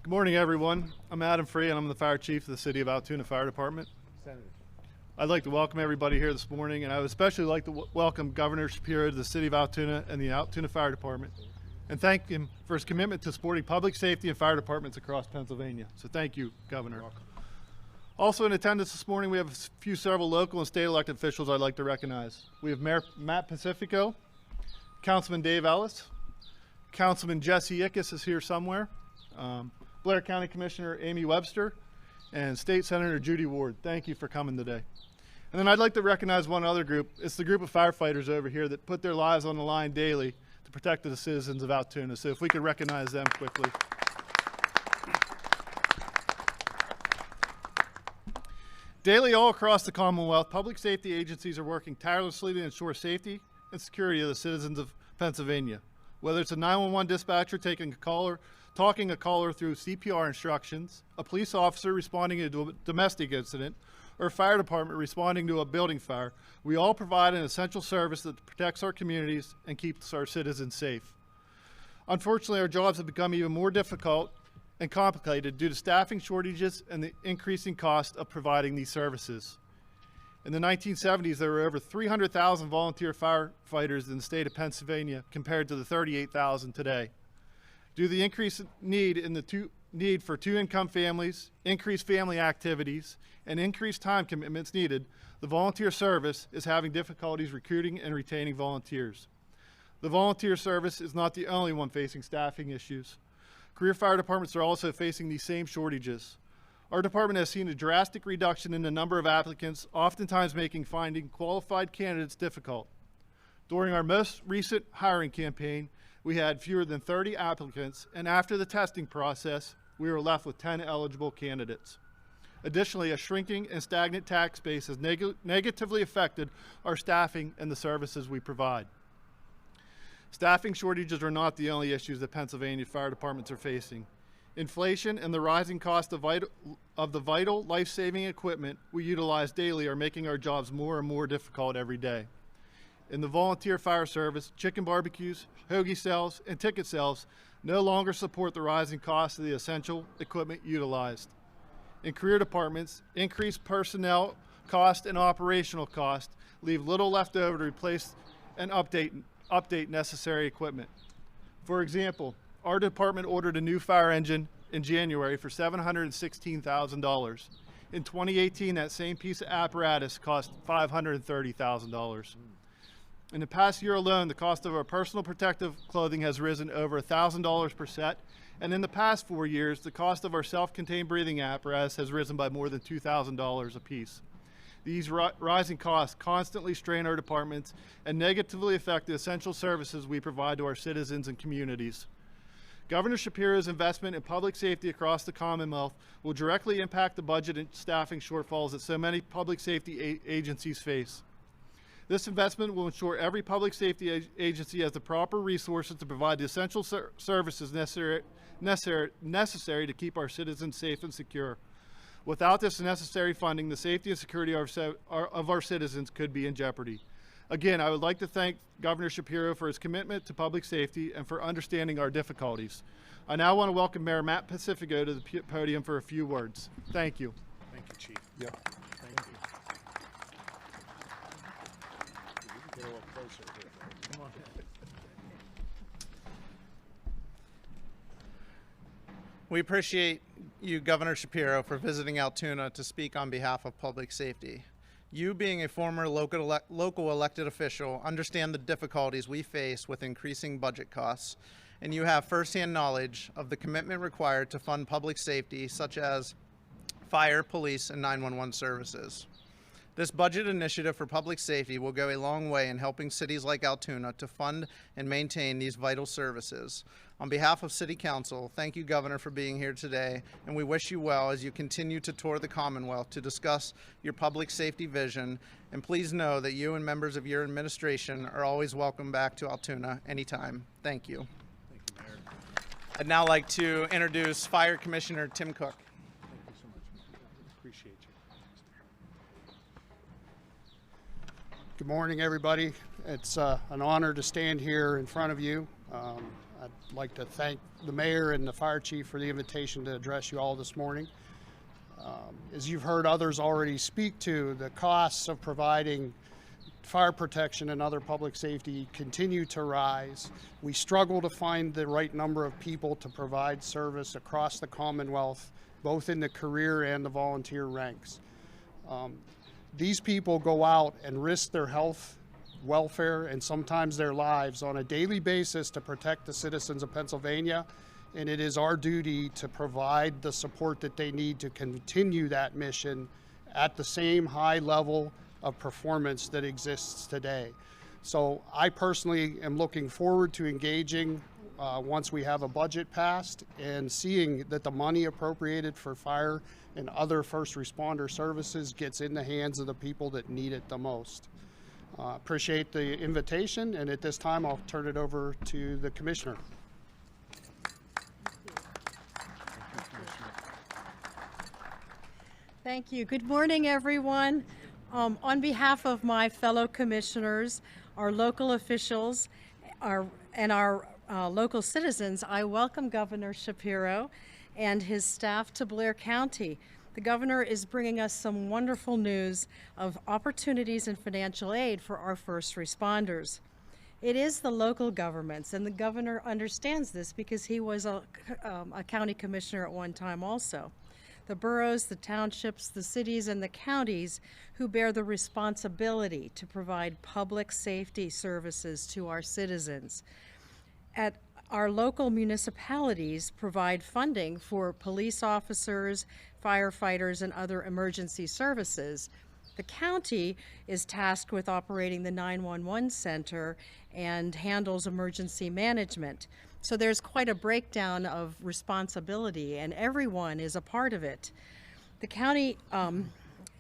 Good morning, everyone. I'm Adam Free, and I'm the Fire Chief of the City of Altoona Fire Department. Senator. I'd like to welcome everybody here this morning, and I would especially like to welcome Governor Shapiro to the City of Altoona and the Altoona Fire Department, and thank him for his commitment to supporting public safety and fire departments across Pennsylvania. So thank you, Governor. Also in attendance this morning, we have several local and state elected officials I'd like to recognize. We have Mayor Matt Pacifico, Councilman Dave Ellis, Councilman Jesse Ickes is here somewhere, Blair County Commissioner Amy Webster, and State Senator Judy Ward. Thank you for coming today. And then I'd like to recognize one other group. It's the group of firefighters over here that put their lives on the line daily to protect the citizens of Altoona. So if we could recognize them quickly. Daily all across the Commonwealth, public safety agencies are working tirelessly to ensure safety and security of the citizens of Pennsylvania. Whether it's a 911 dispatcher talking a caller through CPR instructions, a police officer responding to a domestic incident, or a fire department responding to a building fire, we all provide an essential service that protects our communities and keeps our citizens safe. Unfortunately, our jobs have become even more difficult and complicated due to staffing shortages and the increasing cost of providing these services. In the 1970s, there were over 300,000 volunteer firefighters in the state of Pennsylvania compared to the 38,000 today. Due to the increased need for two-income families, increased family activities, and increased time commitments needed, the volunteer service is having difficulties recruiting and retaining volunteers. The volunteer service is not the only one facing staffing issues. Career fire departments are also facing these same shortages. Our department has seen a drastic reduction in the number of applicants, oftentimes making finding qualified candidates difficult. During our most recent hiring campaign, we had fewer than 30 applicants, and after the testing process, we were left with 10 eligible candidates. Additionally, a shrinking and stagnant tax base has negatively affected our staffing and the services we provide. Staffing shortages are not the only issues that Pennsylvania fire departments are facing. Inflation and the rising cost of the vital life-saving equipment we utilize daily are making our jobs more and more difficult every day. In the volunteer fire service, chicken barbecues, hoagie sales, and ticket sales no longer support the rising cost of the essential equipment utilized. In career departments, increased personnel cost and operational cost leave little left over to replace and update necessary equipment. For example, our department ordered a new fire engine in January for $716,000. In 2018, that same piece of apparatus cost $530,000. In the past year alone, the cost of our personal protective clothing has risen over $1,000 per set, and in the past 4 years, the cost of our self-contained breathing apparatus has risen by more than $2,000 a piece. These rising costs constantly strain our departments and negatively affect the essential services we provide to our citizens and communities. Governor Shapiro's investment in public safety across the Commonwealth will directly impact the budget and staffing shortfalls that so many public safety agencies face. This investment will ensure every public safety agency has the proper resources to provide the essential services necessary to keep our citizens safe and secure. Without this necessary funding, the safety and security of our citizens could be in jeopardy. Again, I would like to thank Governor Shapiro for his commitment to public safety and for understanding our difficulties. I now want to welcome Mayor Matt Pacifico to the podium for a few words. Thank you. Thank you, Chief. Yep. Thank you. Get a little closer here. Come on. We appreciate you, Governor Shapiro, for visiting Altoona to speak on behalf of public safety. You, being a former local elected official, understand the difficulties we face with increasing budget costs, and you have firsthand knowledge of the commitment required to fund public safety, such as fire, police, and 911 services. This budget initiative for public safety will go a long way in helping cities like Altoona to fund and maintain these vital services. On behalf of City Council, thank you, Governor, for being here today, and we wish you well as you continue to tour the Commonwealth to discuss your public safety vision. And please know that you and members of your administration are always welcome back to Altoona anytime. Thank you. Thank you, Mayor. I'd now like to introduce Fire Commissioner Tim Cook. Thank you so much. Appreciate you. Good morning, everybody. It's an honor to stand here in front of you. I'd like to thank the mayor and the fire chief for the invitation to address you all this morning. As you've heard others already speak to, the costs of providing fire protection and other public safety continue to rise. We struggle to find the right number of people to provide service across the Commonwealth, both in the career and the volunteer ranks. These people go out and risk their health, welfare, and sometimes their lives on a daily basis to protect the citizens of Pennsylvania, and it is our duty to provide the support that they need to continue that mission at the same high level of performance that exists today. So I personally am looking forward to engaging once we have a budget passed and seeing that the money appropriated for fire and other first responder services gets in the hands of the people that need it the most. Appreciate the invitation, and at this time I'll turn it over to the commissioner. Thank you. Good morning, everyone. On behalf of my fellow commissioners, our local officials, and our local citizens, I welcome Governor Shapiro and his staff to Blair County. The governor is bringing us some wonderful news of opportunities and financial aid for our first responders. It is the local governments, and the governor understands this because he was a county commissioner at one time also. The boroughs, the townships, the cities, and the counties who bear the responsibility to provide public safety services to our citizens. At our local municipalities provide funding for police officers, firefighters, and other emergency services. The county is tasked with operating the 911 center and handles emergency management. So there's quite a breakdown of responsibility, and everyone is a part of it. The county,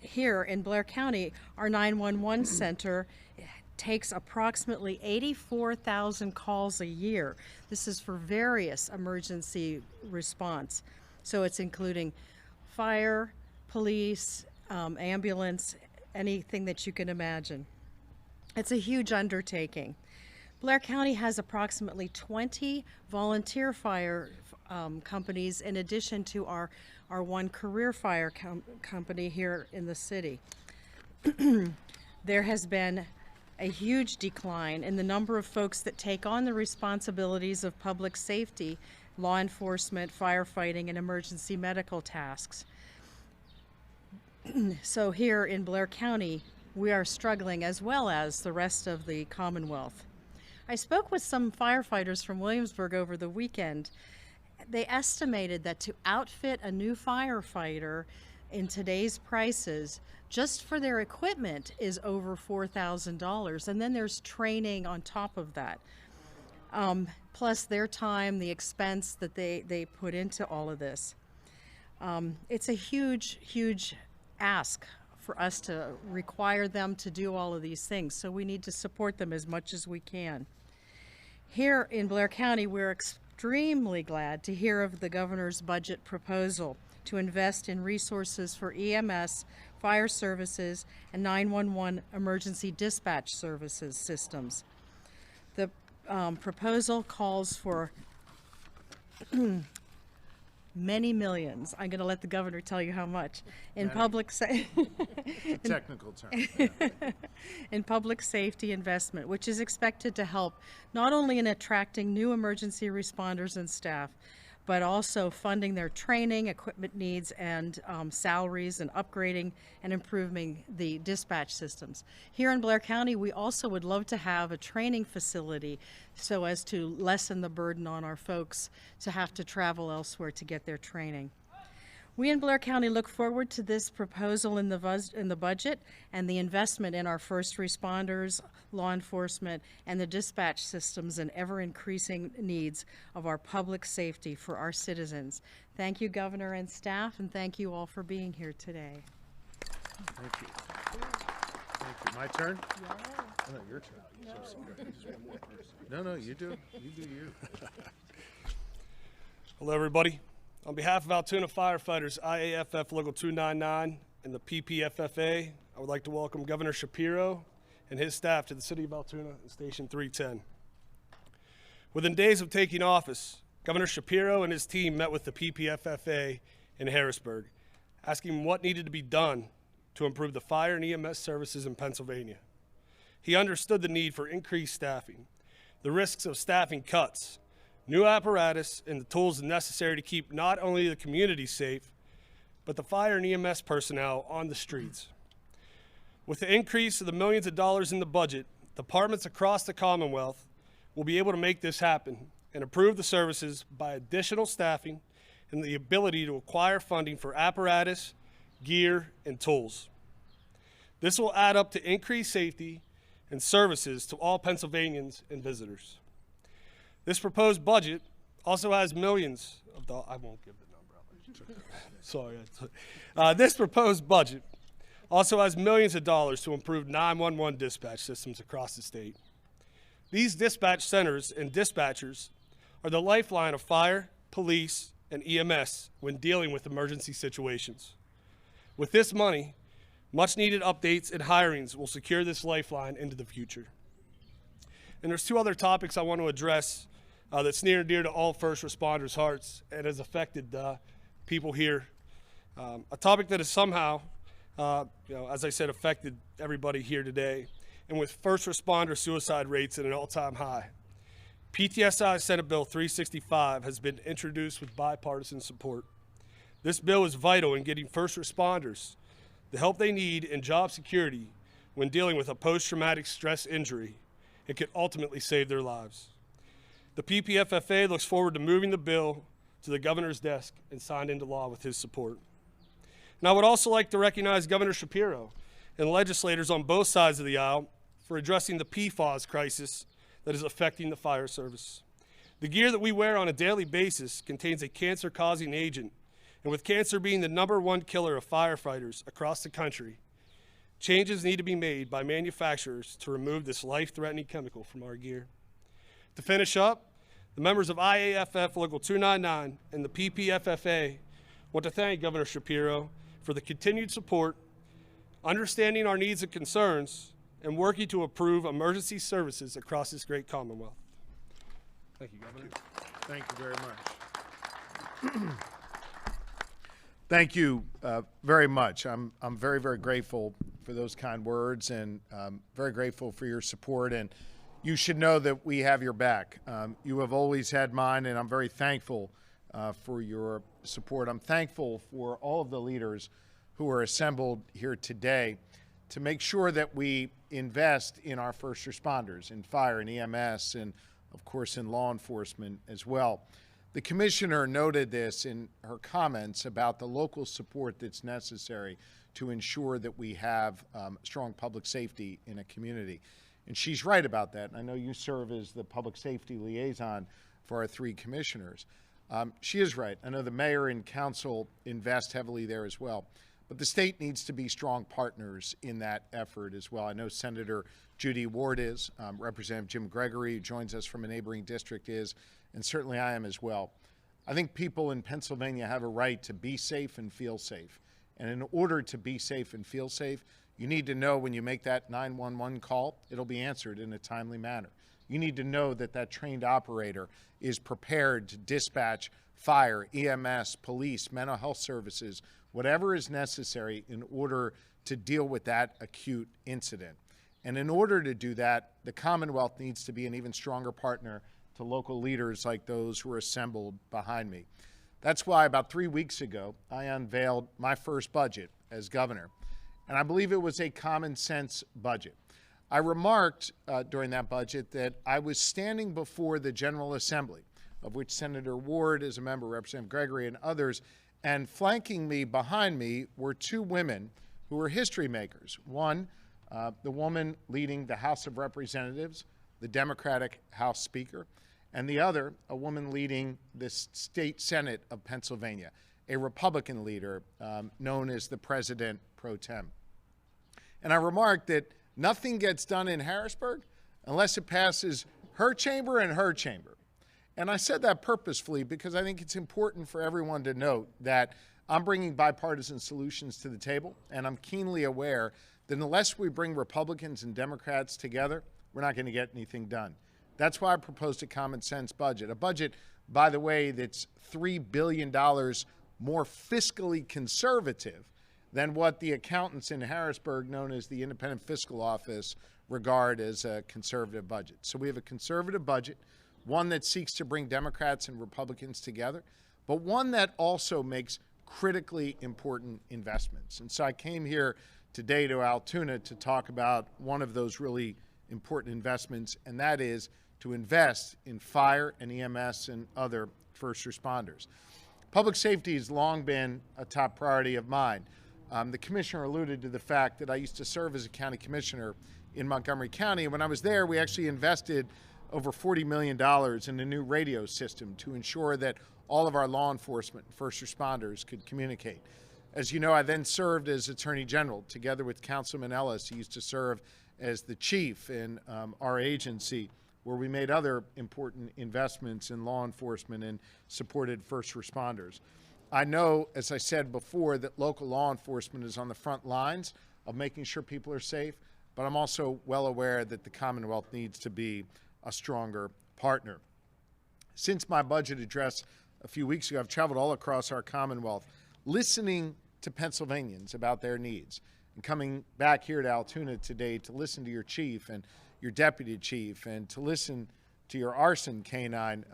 here in Blair County, our 911 center takes approximately 84,000 calls a year. This is for various emergency response. So it's including fire, police, ambulance, anything that you can imagine. It's a huge undertaking. Blair County has approximately 20 volunteer fire companies in addition to our one career fire company here in the city. There has been a huge decline in the number of folks that take on the responsibilities of public safety, law enforcement, firefighting, and emergency medical tasks. So here in Blair County, we are struggling as well as the rest of the Commonwealth. I spoke with some firefighters from Williamsburg over the weekend. They estimated that to outfit a new firefighter in today's prices, just for their equipment, is over $4,000, and then there's training on top of that. Plus their time, the expense that they put into all of this. It's a huge, huge ask for us to require them to do all of these things, so we need to support them as much as we can. Here in Blair County, we're extremely glad to hear of the governor's budget proposal to invest in resources for EMS, fire services, and 911 emergency dispatch services systems. The proposal calls for many millions. I'm going to let the governor tell you how much in Technical term. in public safety investment, which is expected to help not only in attracting new emergency responders and staff, but also funding their training, equipment needs, and salaries, and upgrading and improving the dispatch systems. Here in Blair County, we also would love to have a training facility so as to lessen the burden on our folks to have to travel elsewhere to get their training. We in Blair County look forward to this proposal in the budget and the investment in our first responders, law enforcement, and the dispatch systems and ever-increasing needs of our public safety for our citizens. Thank you, Governor and staff, and thank you all for being here today. Thank you. Thank you. My turn? Yeah. Oh, no, your turn. No. So sorry. Just one more person. No, you do. You do you. Hello, everybody. On behalf of Altoona firefighters, IAFF Local 299, and the PPFFA, I would like to welcome Governor Shapiro and his staff to the City of Altoona and Station 310. Within days of taking office, Governor Shapiro and his team met with the PPFFA in Harrisburg, asking what needed to be done to improve the fire and EMS services in Pennsylvania. He understood the need for increased staffing, the risks of staffing cuts, new apparatus, and the tools necessary to keep not only the community safe, but the fire and EMS personnel on the streets. With the increase of the millions of dollars in the budget, departments across the Commonwealth will be able to make this happen and improve the services by additional staffing and the ability to acquire funding for apparatus, gear, and tools. This will add up to increased safety and services to all Pennsylvanians and visitors. This proposed budget also has millions of dollars. I won't give the number. Sorry. This proposed budget also has millions of dollars to improve 911 dispatch systems across the state. These dispatch centers and dispatchers are the lifeline of fire, police, and EMS when dealing with emergency situations. With this money, much needed updates and hirings will secure this lifeline into the future. And there's two other topics I want to address that's near and dear to all first responders' hearts and has affected people here. A topic that has somehow, as I said, affected everybody here today. And with first responder suicide rates at an all-time high, PTSI Senate Bill 365 has been introduced with bipartisan support. This bill is vital in getting first responders the help they need in job security when dealing with a post-traumatic stress injury. It could ultimately save their lives. The PPFFA looks forward to moving the bill to the governor's desk and signed into law with his support. And I would also like to recognize Governor Shapiro and legislators on both sides of the aisle for addressing the PFAS crisis that is affecting the fire service. The gear that we wear on a daily basis contains a cancer-causing agent, and with cancer being the #1 killer of firefighters across the country, changes need to be made by manufacturers to remove this life-threatening chemical from our gear. To finish up, the members of IAFF Local 299 and the PPFFA want to thank Governor Shapiro for the continued support, understanding our needs and concerns, and working to improve emergency services across this great Commonwealth. Thank you, Governor. Thank you very much. Thank you very much. I'm very, very grateful for those kind words, and very grateful for your support. And you should know that we have your back. You have always had mine, and I'm very thankful for your support. I'm thankful for all of the leaders who are assembled here today to make sure that we invest in our first responders, in fire and EMS, and of course in law enforcement as well. The commissioner noted this in her comments about the local support that's necessary to ensure that we have strong public safety in a community. And she's right about that. And I know you serve as the public safety liaison for our 3 commissioners. She is right. I know the mayor and council invest heavily there as well. But the state needs to be strong partners in that effort as well. I know Senator Judy Ward is, Representative Jim Gregory, who joins us from a neighboring district, is, and certainly I am as well. I think people in Pennsylvania have a right to be safe and feel safe. And in order to be safe and feel safe, you need to know when you make that 911 call, it'll be answered in a timely manner. You need to know that that trained operator is prepared to dispatch fire, EMS, police, mental health services, whatever is necessary in order to deal with that acute incident. And in order to do that, the Commonwealth needs to be an even stronger partner to local leaders like those who are assembled behind me. That's why about 3 weeks ago, I unveiled my first budget as governor. And I believe it was a common sense budget. I remarked during that budget that I was standing before the General Assembly, of which Senator Ward is a member, Representative Gregory, and others, and flanking me behind me were 2 women who were history makers. One, the woman leading the House of Representatives, the Democratic House Speaker, and the other, a woman leading the state Senate of Pennsylvania, a Republican leader known as the President Pro Tem. And I remarked that nothing gets done in Harrisburg unless it passes her chamber and her chamber. And I said that purposefully because I think it's important for everyone to note that I'm bringing bipartisan solutions to the table, and I'm keenly aware that unless we bring Republicans and Democrats together, we're not going to get anything done. That's why I proposed a common sense budget. A budget, by the way, that's $3 billion more fiscally conservative than what the accountants in Harrisburg, known as the Independent Fiscal Office, regard as a conservative budget. So we have a conservative budget, one that seeks to bring Democrats and Republicans together, but one that also makes critically important investments. And so I came here today to Altoona to talk about one of those really important investments, and that is to invest in fire and EMS and other first responders. Public safety has long been a top priority of mine. The commissioner alluded to the fact that I used to serve as a county commissioner in Montgomery County. And when I was there, we actually invested over $40 million in a new radio system to ensure that all of our law enforcement and first responders could communicate. As you know, I then served as Attorney General together with Councilman Ellis. He used to serve as the chief in our agency, where we made other important investments in law enforcement and supported first responders. I know, as I said before, that local law enforcement is on the front lines of making sure people are safe, but I'm also well aware that the Commonwealth needs to be a stronger partner. Since my budget address a few weeks ago, I've traveled all across our Commonwealth, listening to Pennsylvanians about their needs, and coming back here to Altoona today to listen to your chief and your deputy chief, and to listen to your arson canine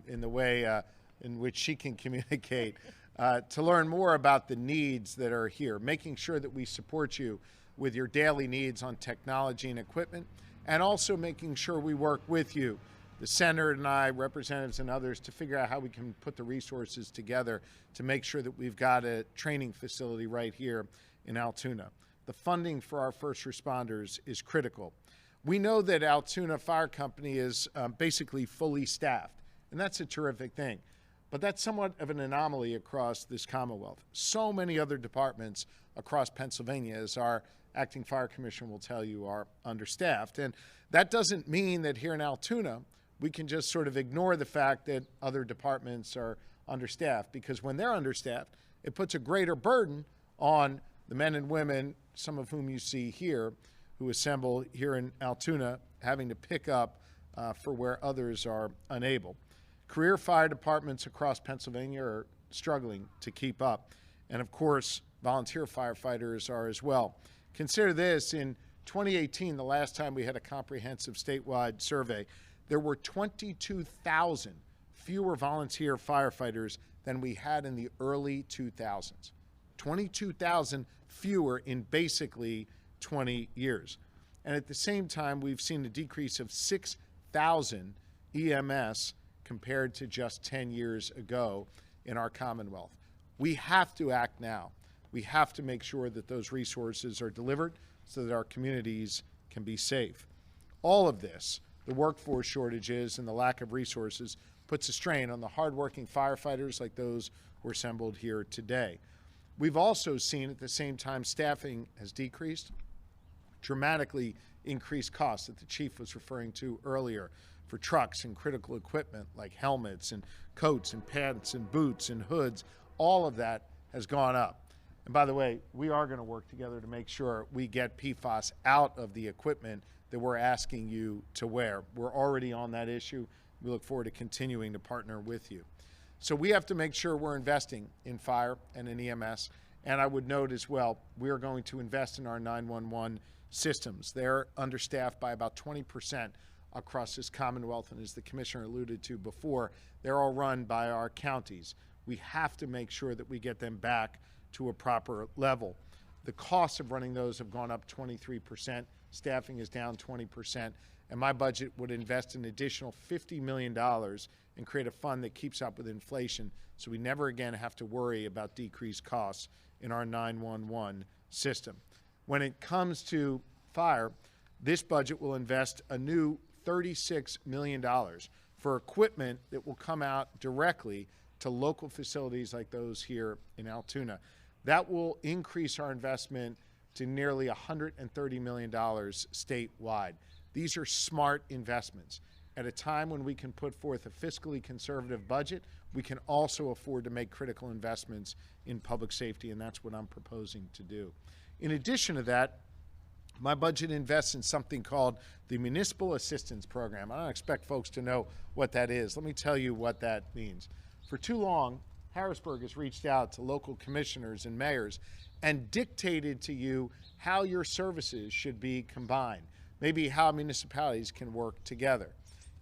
in the way in which she can communicate, to learn more about the needs that are here, making sure that we support you with your daily needs on technology and equipment, and also making sure we work with you, the Senator and I, representatives and others, to figure out how we can put the resources together to make sure that we've got a training facility right here in Altoona. The funding for our first responders is critical. We know that Altoona Fire Company is basically fully staffed, and that's a terrific thing. But that's somewhat of an anomaly across this Commonwealth. So many other departments across Pennsylvania, as our acting fire commissioner will tell you, are understaffed. And that doesn't mean that here in Altoona, we can just sort of ignore the fact that other departments are understaffed, because when they're understaffed, it puts a greater burden on the men and women, some of whom you see here, who assemble here in Altoona, having to pick up for where others are unable. Career fire departments across Pennsylvania are struggling to keep up. And of course, volunteer firefighters are as well. Consider this, in 2018, the last time we had a comprehensive statewide survey, there were 22,000 fewer volunteer firefighters than we had in the early 2000s. 22,000 fewer in basically 20 years. And at the same time, we've seen a decrease of 6,000 EMS compared to just 10 years ago in our Commonwealth. We have to act now. We have to make sure that those resources are delivered so that our communities can be safe. All of this, the workforce shortages and the lack of resources, puts a strain on the hardworking firefighters like those who are assembled here today. We've also seen at the same time staffing has decreased, dramatically increased costs that the chief was referring to earlier for trucks and critical equipment like helmets and coats and pants and boots and hoods. All of that has gone up. And by the way, we are going to work together to make sure we get PFAS out of the equipment that we're asking you to wear. We're already on that issue. We look forward to continuing to partner with you. So we have to make sure we're investing in fire and in EMS. And I would note as well, we are going to invest in our 911 systems. They're understaffed by about 20% across this Commonwealth. And as the commissioner alluded to before, they're all run by our counties. We have to make sure that we get them back to a proper level. The costs of running those have gone up 23%. Staffing is down 20%. And my budget would invest an additional $50 million and create a fund that keeps up with inflation so we never again have to worry about decreased costs in our 911 system. When it comes to fire, this budget will invest a new $36 million for equipment that will come out directly to local facilities like those here in Altoona. That will increase our investment to nearly $130 million statewide. These are smart investments. At a time when we can put forth a fiscally conservative budget, we can also afford to make critical investments in public safety, and that's what I'm proposing to do. In addition to that, My budget invests in something called the Municipal Assistance Program. I don't expect folks to know what that is. Let me tell you what that means. For too long, Harrisburg has reached out to local commissioners and mayors and dictated to you how your services should be combined, maybe how municipalities can work together.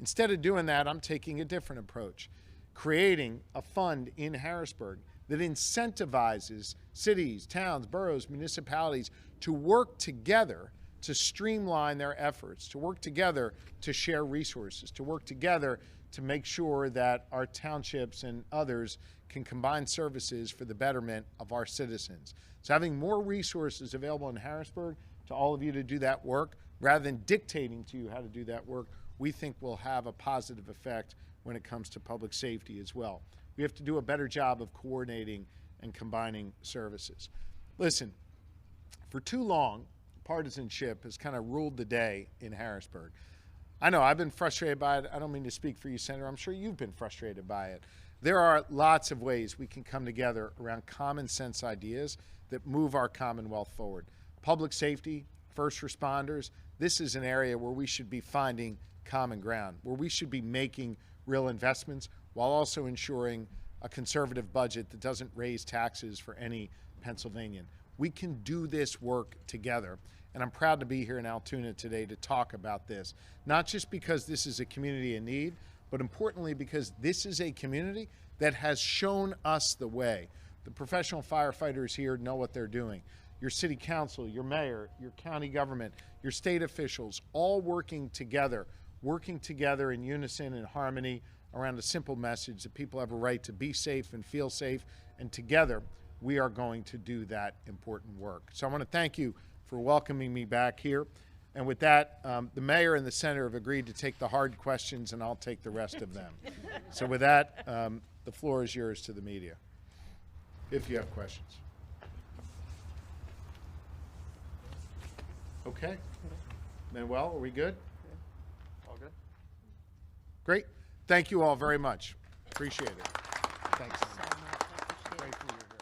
Instead of doing that, I'm taking a different approach, creating a fund in Harrisburg that incentivizes cities, towns, boroughs, municipalities to work together to streamline their efforts, to work together to share resources, to work together to make sure that our townships and others can combine services for the betterment of our citizens. So having more resources available in Harrisburg to all of you to do that work, rather than dictating to you how to do that work, we think will have a positive effect when it comes to public safety as well. We have to do a better job of coordinating and combining services. Listen, for too long, partisanship has kind of ruled the day in Harrisburg. I know I've been frustrated by it. I don't mean to speak for you, Senator. I'm sure you've been frustrated by it. There are lots of ways we can come together around common sense ideas that move our Commonwealth forward. Public safety, first responders, this is an area where we should be finding common ground, where we should be making real investments while also ensuring a conservative budget that doesn't raise taxes for any Pennsylvanian. We can do this work together. And I'm proud to be here in Altoona today to talk about this, not just because this is a community in need, but importantly because this is a community that has shown us the way. The professional firefighters here know what they're doing. Your city council, your mayor, your county government, your state officials, all working together in unison and harmony around a simple message that people have a right to be safe and feel safe, and together we are going to do that important work. So I want to thank you for welcoming me back here. And with that, the mayor and the senator have agreed to take the hard questions, and I'll take the rest of them. So with that, the floor is yours to the media, if you have questions. Okay. Manuel, are we good? All good. Great. Thank you all very much. Appreciate it. Thanks. So much. I appreciate it. Grateful you're here.